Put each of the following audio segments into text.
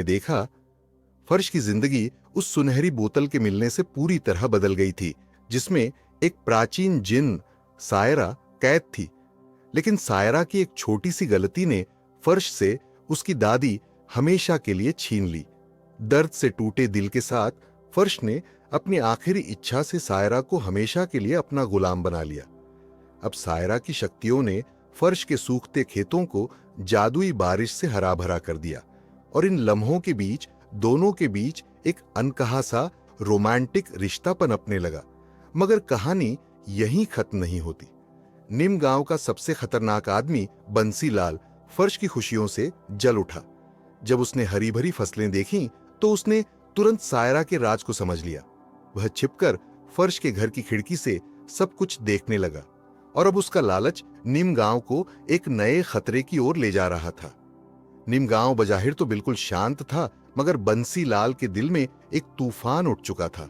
ने देखा, फर्श की जिंदगी उस सुनहरी बोतल के मिलने से पूरी तरह बदल गई थी, जिसमें एक प्राचीन जिन सायरा कैद थी। लेकिन सायरा की एक छोटी सी गलती ने फर्श से उसकी दादी हमेशा के लिए छीन ली। दर्द से टूटे दिल के साथ फर्श ने अपनी आखिरी इच्छा से सायरा को हमेशा के लिए अपना गुलाम बना लिया। अब सायरा की शक्तियों ने फर्श के सूखते खेतों को जादुई बारिश से हरा भरा कर दिया, और इन लम्हों के बीच दोनों के बीच एक अनकहा सा रोमांटिक रिश्ता पनपने लगा। मगर कहानी यहीं खत्म नहीं होती। निम गांव का सबसे खतरनाक आदमी बंसीलाल फर्श की खुशियों से जल उठा। जब उसने हरी भरी फसलें देखीं तो उसने तुरंत सायरा के राज को समझ लिया। वह छिपकर फर्श के घर की खिड़की से सब कुछ देखने लगा, और अब उसका लालच निम गांव को एक नए खतरे की ओर ले जा रहा था। निम गांव बजाहिर तो बिल्कुल शांत था, मगर बंसीलाल के दिल में एक तूफान उठ चुका था।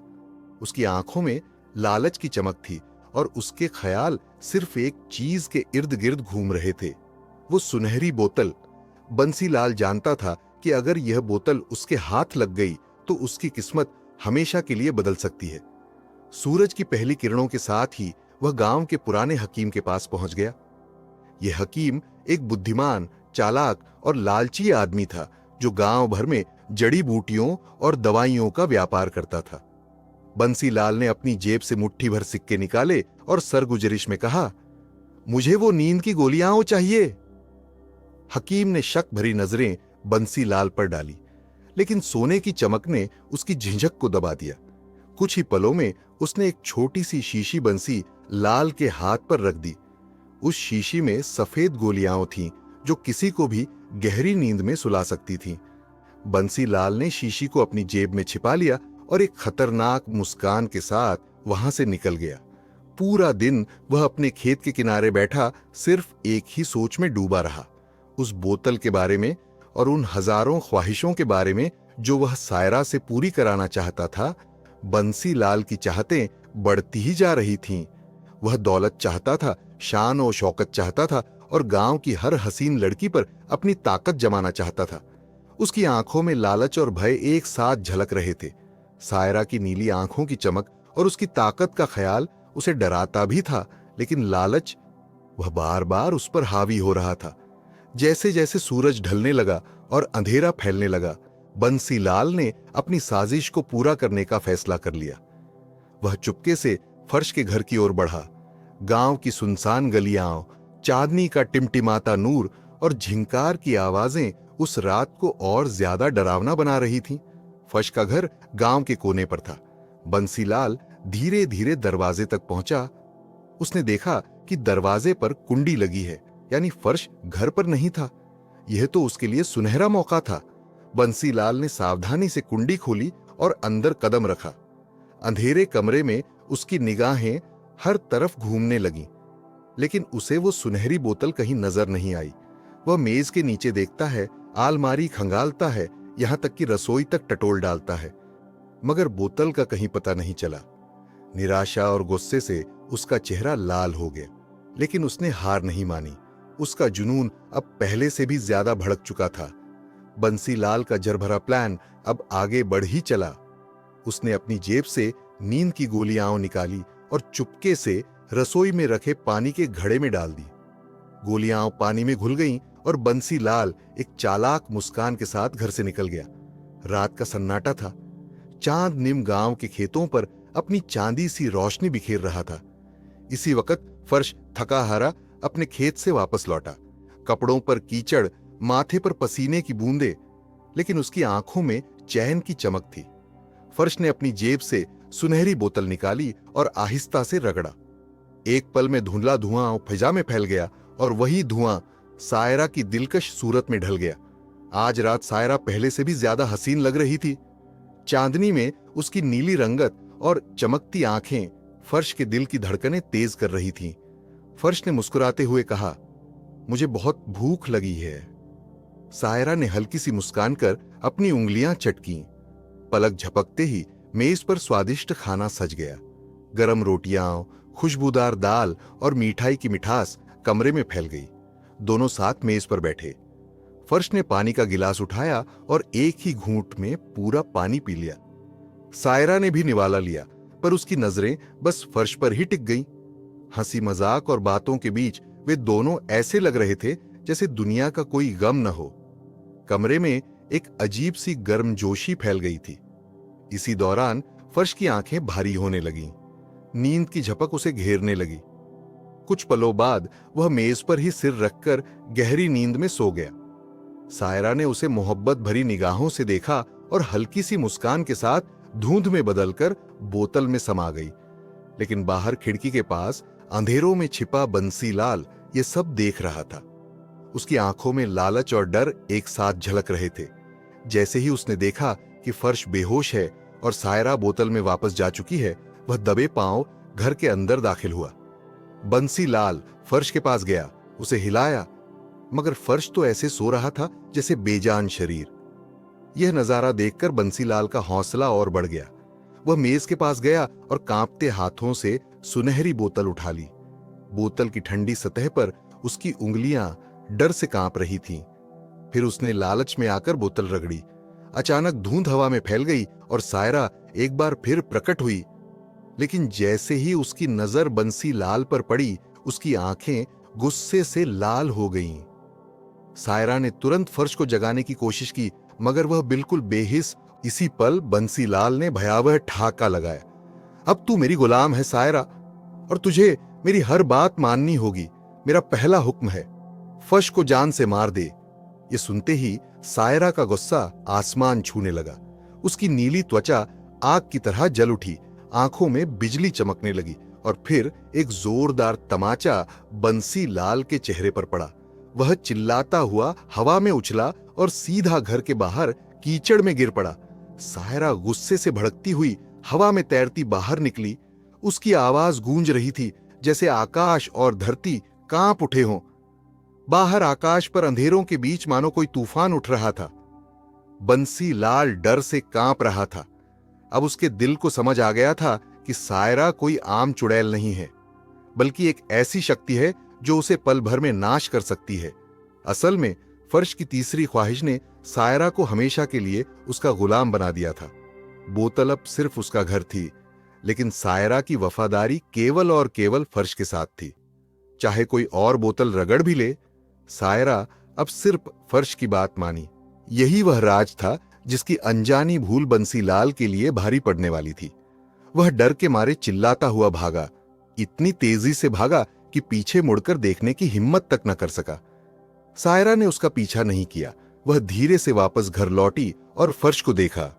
उसकी आंखों में लालच की चमक थी, और उसके ख्याल सिर्फ एक चीज के इर्द गिर्द घूम रहे थे, वो सुनहरी बोतल। बंसीलाल जानता था कि अगर यह बोतल उसके हाथ लग गई तो उसकी किस्मत हमेशा के लिए बदल सकती है। सूरज की पहली किरणों के साथ ही वह गांव के पुराने हकीम के पास पहुंच गया। यह हकीम एक बुद्धिमान, चालाक और लालची आदमी था, जो गांव भर में जड़ी बूटियों और दवाइयों का व्यापार करता था। बंसीलाल ने अपनी जेब से मुट्ठी भर सिक्के निकाले और सरगुजरिश में कहा, मुझे वो नींद की गोलियां चाहिए। हकीम ने शक भरी नजरें बंसीलाल पर डाली, लेकिन सोने की चमक ने उसकी झिझक को दबा दिया। कुछ ही पलों में उसने एक छोटी सी शीशी बंसी लाल के हाथ पर रख दी। उस शीशी में सफेद गोलियां थीं, जो किसी को भी गहरी नींद में सुला सकती थीं। बंसीलाल ने शीशी को अपनी जेब में छिपा लिया और एक खतरनाक मुस्कान के साथ वहां से निकल गया। पूरा दिन वह अपने खेत के किनारे बैठा सिर्फ एक ही सोच में डूबा रहा, उस बोतल के बारे में और उन हजारों ख्वाहिशों के बारे में जो वह सायरा से पूरी कराना चाहता था। बंसीलाल की चाहतें बढ़ती ही जा रही थीं। वह दौलत चाहता था, शान और शौकत चाहता था, और गांव की हर हसीन लड़की पर अपनी ताकत जमाना चाहता था। उसकी आंखों में लालच और भय एक साथ झलक रहे थे। सायरा की नीली आंखों की चमक और उसकी ताकत का ख्याल उसे डराता भी था, लेकिन लालच, वह बार बार उस पर हावी हो रहा था। जैसे जैसे सूरज ढलने लगा और अंधेरा फैलने लगा, बंसीलाल ने अपनी साजिश को पूरा करने का फैसला कर लिया। वह चुपके से फर्श के घर की ओर बढ़ा। गांव की सुनसान गलियां, चांदनी का टिमटिमाता नूर और झिंकार की आवाजें उस रात को और ज्यादा डरावना बना रही थीं। फर्श का घर गांव के कोने पर था। बंसीलाल धीरे धीरे दरवाजे तक पहुंचा। उसने देखा कि दरवाजे पर कुंडी लगी है, यानी फर्श घर पर नहीं था। यह तो उसके लिए सुनहरा मौका था। बंसीलाल ने सावधानी से कुंडी खोली और अंदर कदम रखा। अंधेरे कमरे में उसकी निगाहें हर तरफ घूमने लगीं, लेकिन उसे वो सुनहरी बोतल कहीं नजर नहीं आई। वह मेज के नीचे देखता है, आलमारी खंगालता है, यहां तक कि रसोई तक टटोल डालता है, मगर बोतल का कहीं पता नहीं चला। निराशा और गुस्से से उसका चेहरा लाल हो गया, लेकिन उसने हार नहीं मानी। उसका जुनून अब पहले से भी ज्यादा भड़क चुका था। बंसीलाल का जरभरा प्लान अब आगे बढ़ ही चला। उसने अपनी जेब से नींद की गोलियां निकाली और चुपके से रसोई में रखे पानी के घड़े में डाल दी। गोलियां पानी में घुल गईं और बंसीलाल एक चालाक मुस्कान के साथ घर से निकल गया। रात का सन्नाटा था। चांद निम गांव के खेतों पर अपनी चांदी सी रोशनी बिखेर रहा था। इसी वक्त फर्श थका हारा अपने खेत से वापस लौटा। कपड़ों पर कीचड़, माथे पर पसीने की बूंदें, लेकिन उसकी आंखों में चैन की चमक थी। फर्श ने अपनी जेब से सुनहरी बोतल निकाली और आहिस्ता से रगड़ा। एक पल में धुंधला धुआं फिजा में फैल गया, और वही धुआं सायरा की दिलकश सूरत में ढल गया। आज रात सायरा पहले से भी ज्यादा हसीन लग रही थी। चांदनी में उसकी नीली रंगत और चमकती आंखें फर्श के दिल की धड़कनें तेज कर रही थीं। फर्श ने मुस्कुराते हुए कहा, मुझे बहुत भूख लगी है। सायरा ने हल्की सी मुस्कान कर अपनी उंगलियां चटकीं। पलक झपकते ही मेज पर स्वादिष्ट खाना सज गया। गरम रोटियां, खुशबूदार दाल और मिठाई की मिठास कमरे में फैल गई। दोनों साथ मेज पर बैठे। फर्श ने पानी का गिलास उठाया और एक ही घूंट में पूरा पानी पी लिया। सायरा ने भी निवाला लिया, पर उसकी नजरें बस फर्श पर ही टिक गईं। हंसी मजाक और बातों के बीच वे दोनों ऐसे लग रहे थे जैसे दुनिया का कोई गम न हो। कमरे में एक अजीब सी गर्मजोशी फैल गई थी। इसी दौरान फर्श की आंखें भारी होने लगीं। नींद की झपक उसे घेरने लगी। कुछ पलों बाद वह मेज पर ही सिर रखकर गहरी नींद में सो गया। सायरा ने उसे मोहब्बत भरी निगाहों से देखा और हल्की सी मुस्कान के साथ धुंध में बदलकर बोतल में समा गई। लेकिन बाहर खिड़की के पास अंधेरों में छिपा बंसीलाल ये सब देख रहा था। उसकी आंखों में लालच और डर एक साथ झलक रहे थे। जैसे ही उसने देखा कि फर्श बेहोश है और सायरा बोतल में वापस जा चुकी है, वह दबे पांव घर के अंदर दाखिल हुआ। बंसीलाल फर्श के पास गया, उसे हिलाया, मगर फर्श तो ऐसे सो रहा था जैसे बेजान शरीर। यह नजारा देखकर बंसीलाल का हौसला और बढ़ गया। वह मेज के पास गया और कांपते हाथों से सुनहरी बोतल उठा ली। बोतल की ठंडी सतह पर उसकी उंगलियां डर से कांप रही थीं। फिर उसने लालच में आकर बोतल रगड़ी। अचानक धुंध हवा में फैल गई और सायरा एक बार फिर प्रकट हुई। लेकिन जैसे ही उसकी नजर बंसीलाल पर पड़ी, उसकी आंखें गुस्से से लाल हो गईं। सायरा ने तुरंत फर्श को जगाने की कोशिश की, मगर वह बिल्कुल बेहिस। इसी पल बंसीलाल ने भयावह ठहाका लगाया। अब तू मेरी गुलाम है सायरा, और तुझे मेरी हर बात माननी होगी। मेरा पहला हुक्म है, फर्श को जान से मार दे। ये सुनते ही सायरा का गुस्सा आसमान छूने लगा। उसकी नीली त्वचा आग की तरह जल उठी, आंखों में बिजली चमकने लगी और फिर एक जोरदार तमाचा बंसीलाल के चेहरे पर पड़ा। वह चिल्लाता हुआ हवा में उछला और सीधा घर के बाहर कीचड़ में गिर पड़ा। सायरा गुस्से से भड़कती हुई हवा में तैरती बाहर निकली। उसकी आवाज गूंज रही थी जैसे आकाश और धरती कांप उठे हों। बाहर आकाश पर अंधेरों के बीच मानो कोई तूफान उठ रहा था। बंसीलाल डर से कांप रहा था। अब उसके दिल को समझ आ गया था कि सायरा कोई आम चुड़ैल नहीं है, बल्कि एक ऐसी शक्ति है जो उसे पल भर में नाश कर सकती है। असल में फर्श की तीसरी ख्वाहिश ने सायरा को हमेशा के लिए उसका गुलाम बना दिया था। बोतल अब सिर्फ उसका घर थी, लेकिन सायरा की वफादारी केवल और केवल फर्श के साथ थी। चाहे कोई और बोतल रगड़ भी ले, सायरा अब सिर्फ फर्श की बात मानी। यही वह राज था जिसकी अनजानी भूल बंसीलाल के लिए भारी पड़ने वाली थी। वह डर के मारे चिल्लाता हुआ भागा, इतनी तेजी से भागा कि पीछे मुड़कर देखने की हिम्मत तक न कर सका। सायरा ने उसका पीछा नहीं किया। वह धीरे से वापस घर लौटी और फर्श को देखा,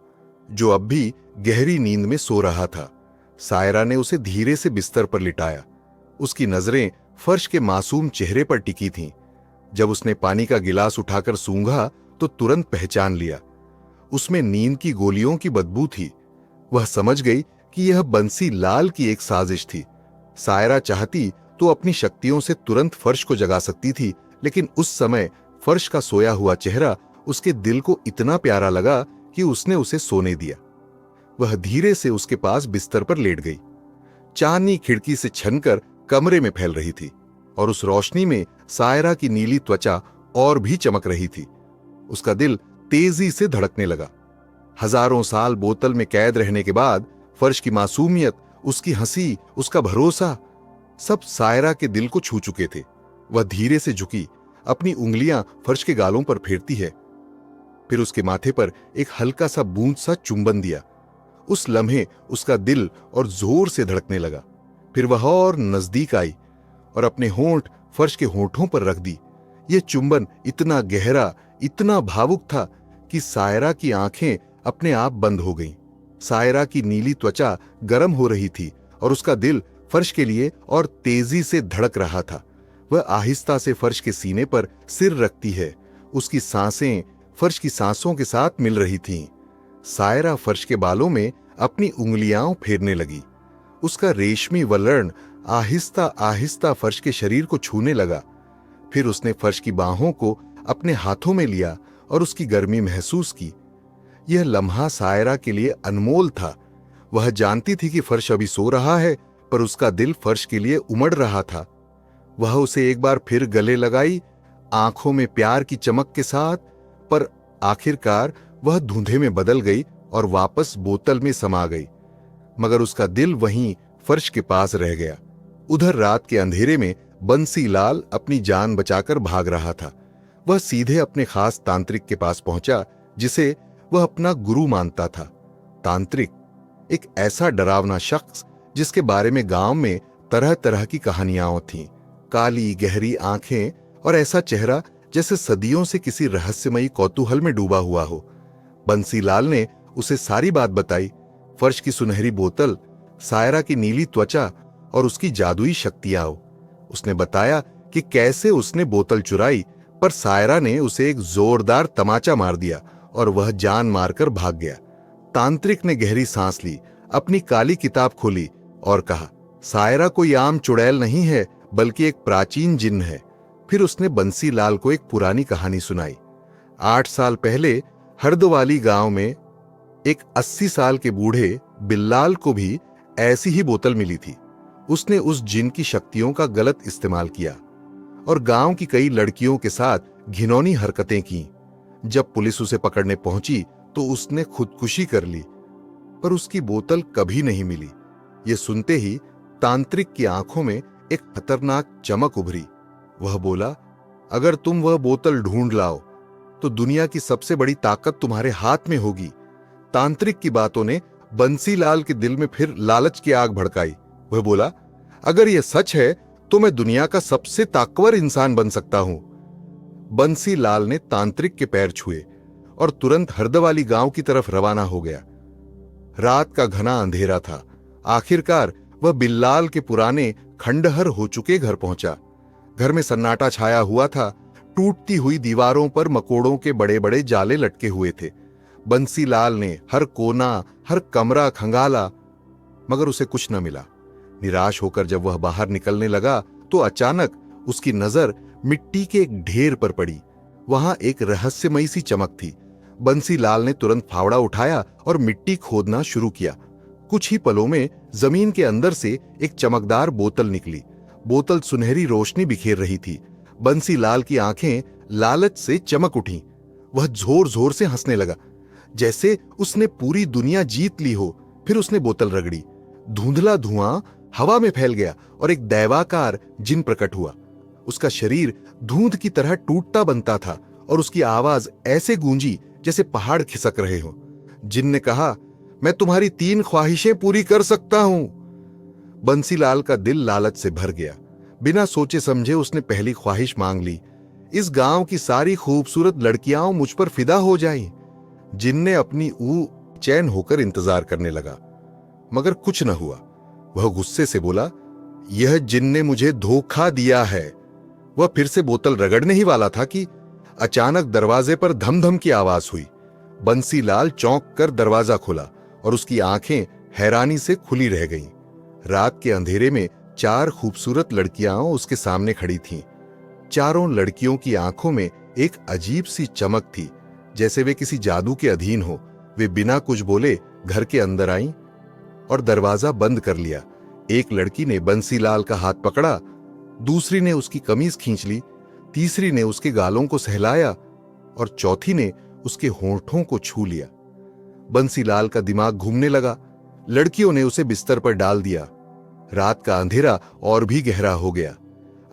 जो अब भी गहरी नींद में सो रहा था। सायरा ने उसे धीरे से बिस्तर पर लिटाया। उसकी नजरें फर्श के मासूम चेहरे पर टिकी थीं। जब उसने पानी का गिलास उठाकर सूंघा तो तुरंत पहचान लिया। उसमें नींद की गोलियों की बदबू थी। वह समझ गई कि यह बंसीलाल की एक साजिश थी। सायरा चाहती तो अपनी शक्तियों से तुरंत फर्श को जगा सकती थी, लेकिन उस समय फर्श का सोया हुआ चेहरा उसके दिल को इतना प्यारा लगा कि उसने उसे सोने दिया। वह धीरे से उसके पास बिस्तर पर लेट गई। चांदनी खिड़की से छनकर कमरे में फैल रही थी और उस रोशनी में सायरा की नीली त्वचा और भी चमक रही थी। उसका दिल तेजी से धड़कने लगा। हजारों साल बोतल में कैद रहने के बाद फर्श की मासूमियत, उसकी हंसी, उसका भरोसा, सब सायरा के दिल को छू चुके थे। वह धीरे से झुकी, अपनी उंगलियां फर्श के गालों पर फेरती है। फिर उसके माथे पर एक हल्का सा बूंद सा चुंबन दिया। उस लम्हे उसका दिल और जोर से धड़कने लगा। फिर वह और नजदीक आई और अपने होंठ फर्श के होंठों पर रख दी। यह चुंबन इतना गहरा, इतना भावुक था कि सायरा की आंखें अपने आप बंद हो गईं। सायरा की नीली त्वचा गर्म हो रही थी और उसका दिल फर्श के लिए और तेजी से धड़क रहा था। वह आहिस्ता से फर्श के सीने पर सिर रखती है। उसकी सांसें फर्श की सांसों के साथ मिल रही थीं। सायरा फर्श के बालों में अपनी उंगलियां फेरने लगी। उसका रेशमी वलर्ण आहिस्ता आहिस्ता फर्श के शरीर को छूने लगा। फिर उसने फर्श की बाहों को अपने हाथों में लिया और उसकी गर्मी महसूस की। यह लम्हा सायरा के लिए अनमोल था। वह जानती थी कि फर्श अभी सो रहा है, पर उसका दिल फर्श के लिए उमड़ रहा था। वह उसे एक बार फिर गले लगाई आंखों में प्यार की चमक के साथ, पर आखिरकार वह धुंधे में बदल गई और वापस बोतल में समा गई। मगर उसका दिल वहीं फर्श के पास रह गया। उधर रात के अंधेरे में बंसीलाल अपनी जान बचाकर भाग रहा था। वह सीधे अपने खास तांत्रिक के पास पहुंचा, जिसे वह अपना गुरु मानता था। तांत्रिक एक ऐसा डरावना शख्स जिसके बारे में गांव में तरह तरह की कहानियां थीं। काली गहरी आंखें और ऐसा चेहरा जैसे सदियों से किसी रहस्यमयी कौतूहल में डूबा हुआ हो। बंसीलाल ने उसे सारी बात बताई, फर्श की सुनहरी बोतल, सायरा की नीली त्वचा और उसकी जादुई शक्तियां। उसने बताया कि कैसे उसने बोतल चुराई, पर सायरा ने उसे एक जोरदार तमाचा मार दिया और वह जान मारकर भाग गया। तांत्रिक ने गहरी सांस ली, अपनी काली किताब खोली और कहा, सायरा कोई आम चुड़ैल नहीं है, बल्कि एक प्राचीन जिन्न है। फिर उसने बंसीलाल को एक पुरानी कहानी सुनाई। 8 साल पहले हरदवाली गांव में एक 80 साल के बूढ़े बिल्लाल को भी ऐसी ही बोतल मिली थी। उसने उस जिन की शक्तियों का गलत इस्तेमाल किया और गांव की कई लड़कियों के साथ घिनौनी हरकतें की। जब पुलिस उसे पकड़ने पहुंची तो उसने खुदकुशी कर ली, पर उसकी बोतल कभी नहीं मिली। ये सुनते ही तांत्रिक की आंखों में एक खतरनाक चमक उभरी। वह बोला, अगर तुम वह बोतल ढूंढ लाओ तो दुनिया की सबसे बड़ी ताकत तुम्हारे हाथ में होगी। तांत्रिक की बातों ने बंसीलाल के दिल में फिर लालच की आग भड़काई। वह बोला, अगर यह सच है तो मैं दुनिया का सबसे ताकतवर इंसान बन सकता हूं। बंसीलाल ने तांत्रिक के पैर छुए और तुरंत हरदवाली गांव की तरफ रवाना हो गया। रात का घना अंधेरा था। आखिरकार वह बिल्लाल के पुराने खंडहर हो चुके घर पहुंचा। घर में सन्नाटा छाया हुआ था। टूटती हुई दीवारों पर मकोड़ों के बड़े बड़े जाले लटके हुए थे। बंसीलाल ने हर कोना, हर कमरा खंगाला, मगर उसे कुछ न मिला। निराश होकर जब वह बाहर निकलने लगा तो अचानक उसकी नजर मिट्टी के एक ढेर पर पड़ी। वहां एक रहस्यमयी सी चमक थी। बंसीलाल ने तुरंत फावड़ा उठाया और मिट्टी खोदना शुरू किया। कुछ ही पलों में जमीन के अंदर से एक चमकदार बोतल निकली। बोतल सुनहरी रोशनी बिखेर रही थी। बंसीलाल की आंखें लालच से चमक उठीं। वह जोर जोर से हंसने लगा, जैसे उसने पूरी दुनिया जीत ली हो। फिर उसने बोतल रगड़ी। धुंधला धुआं हवा में फैल गया और एक दैवाकार जिन प्रकट हुआ। उसका शरीर धूंध की तरह टूटता बनता था और उसकी आवाज ऐसे गूंजी जैसे पहाड़ खिसक रहे हो। जिन ने कहा, मैं तुम्हारी 3 ख्वाहिशें पूरी कर सकता हूं। बंसीलाल का दिल लालच से भर गया। बिना सोचे समझे उसने पहली ख्वाहिश मांग ली, इस गांव की सारी खूबसूरत लड़कियां मुझ पर फिदा हो जाएं। जिन ने अपनी चैन होकर इंतजार करने लगा, मगर कुछ न हुआ। वह गुस्से से बोला, यह जिन ने मुझे धोखा दिया है। वह फिर से बोतल रगड़ने ही वाला था कि अचानक दरवाजे पर धम-धम की आवाज हुई। बंसीलाल चौंक कर दरवाजा खोला और उसकी आंखें हैरानी से खुली रह गईं। रात के अंधेरे में 4 खूबसूरत लड़कियां उसके सामने खड़ी थीं। चारों लड़कियों की आंखों में एक अजीब सी चमक थी, जैसे वे किसी जादू के अधीन हो। वे बिना कुछ बोले घर के अंदर आईं और दरवाजा बंद कर लिया। एक लड़की ने बंसीलाल का हाथ पकड़ा, दूसरी ने उसकी कमीज खींच ली, तीसरी ने उसके गालों को सहलाया और चौथी ने उसके होंठों को छू लिया। बंसीलाल का दिमाग घूमने लगा। लड़कियों ने उसे बिस्तर पर डाल दिया। रात का अंधेरा और भी गहरा हो गया।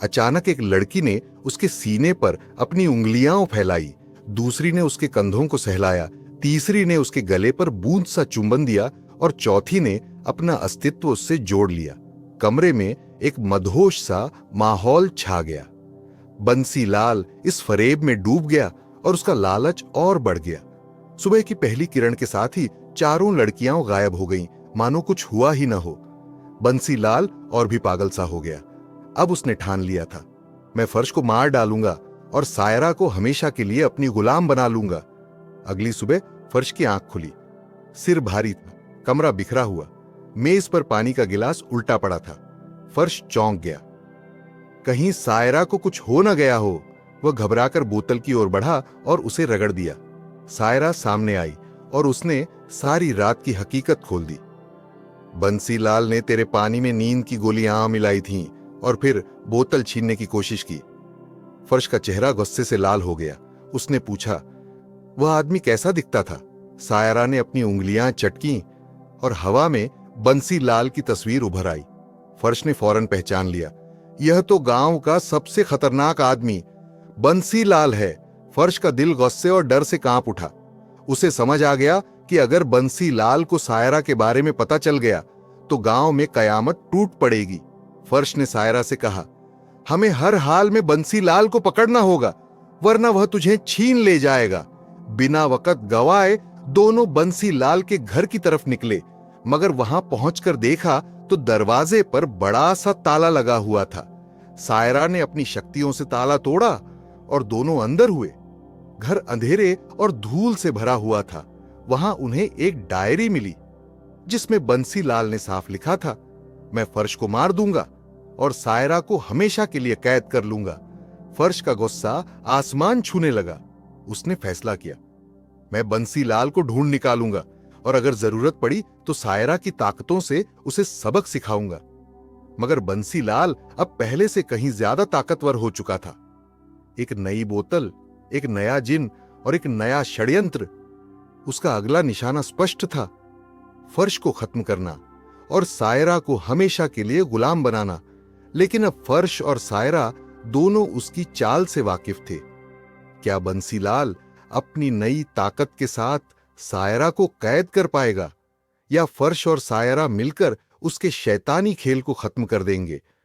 अचानक एक लड़की ने उसके सीने पर अपनी उंगलियां फैलाई, दूसरी ने उसके कंधों को सहलाया, तीसरी ने उसके गले पर बूंद सा चुंबन दिया और चौथी ने अपना अस्तित्व उससे जोड़ लिया। कमरे में एक मदहोश सा माहौल छा गया। बंसीलाल इस फरेब में डूब गया और उसका लालच और बढ़ गया। सुबह की पहली किरण के साथ ही चारों लड़कियां गायब हो गईं, मानो कुछ हुआ ही न हो। बंसीलाल और भी पागल सा हो गया। अब उसने ठान लिया था, मैं फर्श को मार डालूंगा और सायरा को हमेशा के लिए अपनी गुलाम बना लूंगा। अगली सुबह फर्श की आंख खुली। सिर भारी था, कमरा बिखरा हुआ, मेज पर पानी का गिलास उल्टा पड़ा था। फर्श चौंक गया, कहीं सायरा को कुछ हो न गया हो। वह घबराकर बोतल की ओर बढ़ा और उसे रगड़ दिया। सायरा सामने आई और उसने सारी रात की हकीकत खोल दी। बंसीलाल ने तेरे पानी में नींद की गोलियां मिलाई थीं और फिर बोतल छीनने की कोशिश की। फर्श का चेहरा गुस्से से लाल हो गया। उसने पूछा, वह आदमी कैसा दिखता था? सायरा ने अपनी उंगलियां चटकी और हवा में बंसी लाल की तस्वीर उभर आई। फर्श ने फौरन पहचान लिया, यह तो गांव का सबसे खतरनाक आदमी बंसी लाल है। फर्श का दिल गुस्से और डर से कांप उठा। उसे समझ आ गया कि अगर बंसी लाल को सायरा के बारे में पता चल गया तो गांव में कयामत टूट पड़ेगी। फर्श ने सायरा से कहा, हमें हर हाल में बंसी लाल को पकड़ना होगा, वरना वह तुझे छीन ले जाएगा। बिना वक्त गवाए दोनों बंसी लाल के घर की तरफ निकले, मगर वहां पहुंचकर देखा तो दरवाजे पर बड़ा सा ताला लगा हुआ था। सायरा ने अपनी शक्तियों से ताला तोड़ा और दोनों अंदर हुए। घर अंधेरे और धूल से भरा हुआ था। वहां उन्हें एक डायरी मिली जिसमें बंसी लाल ने साफ लिखा था, मैं फर्श को मार दूंगा और सायरा को हमेशा के लिए कैद कर लूंगा। फर्श का गुस्सा आसमान छूने लगा। उसने फैसला किया, मैं बंसी लाल को ढूंढ निकालूंगा और अगर जरूरत पड़ी तो सायरा की ताकतों से उसे सबक सिखाऊंगा। मगर बंसी लाल अब पहले से कहीं ज्यादा ताकतवर हो चुका था। एक नई बोतल, एक नया जिन और एक नया षड्यंत्र। उसका अगला निशाना स्पष्ट था, फर्श को खत्म करना और सायरा को हमेशा के लिए गुलाम बनाना। लेकिन अब फर्श और सायरा दोनों उसकी चाल से वाकिफ थे। क्या बंसी लाल अपनी नई ताकत के साथ सायरा को कैद कर पाएगा, या फर्श और सायरा मिलकर उसके शैतानी खेल को खत्म कर देंगे?